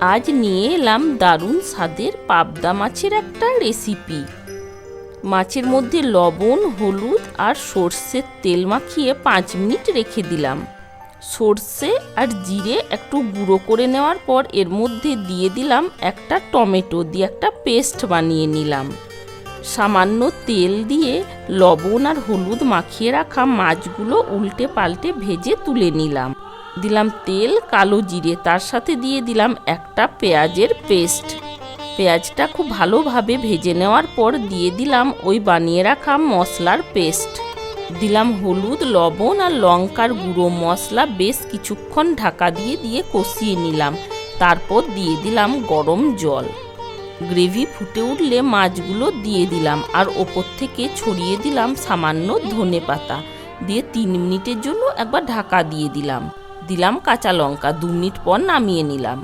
আজ নিয়ে এলাম দারুণ স্বাদের পাবদা মাছের একটা রেসিপি। মাছের মধ্যে লবণ, হলুদ আর সর্ষের তেল মাখিয়ে 5 মিনিট রেখে দিলাম। সর্ষে আর জিরে একটু গুঁড়ো করে নেওয়ার পর এর মধ্যে দিয়ে দিলাম একটা টমেটো, দিয়ে একটা পেস্ট বানিয়ে নিলাম। সামান্য তেল দিয়ে লবণ আর হলুদ মাখিয়ে রাখা মাছগুলো উল্টে পাল্টে ভেজে তুলে নিলাম। দিলাম তেল, কালো জিরে, তার সাথে দিয়ে দিলাম একটা পেঁয়াজের পেস্ট। পেঁয়াজটা খুব ভালোভাবে ভেজে নেওয়ার পর দিয়ে দিলাম ওই বানিয়ে রাখা মশলার পেস্ট। দিলাম হলুদ, লবণ আর লঙ্কার গুঁড়ো মশলা, বেশ কিছুক্ষণ ঢাকা দিয়ে দিয়ে কষিয়ে নিলাম। তারপর দিয়ে দিলাম গরম জল। গ্রেভি ফুটে উঠলে মাছগুলো দিয়ে দিলাম আর ওপর থেকে ছড়িয়ে দিলাম সামান্য ধনেপাতা, দিয়ে 3 মিনিটের জন্য একবার ঢাকা দিয়ে দিলাম। দিলাম কাঁচা লঙ্কা, 2 মিনিট পর নামিয়ে নিলাম।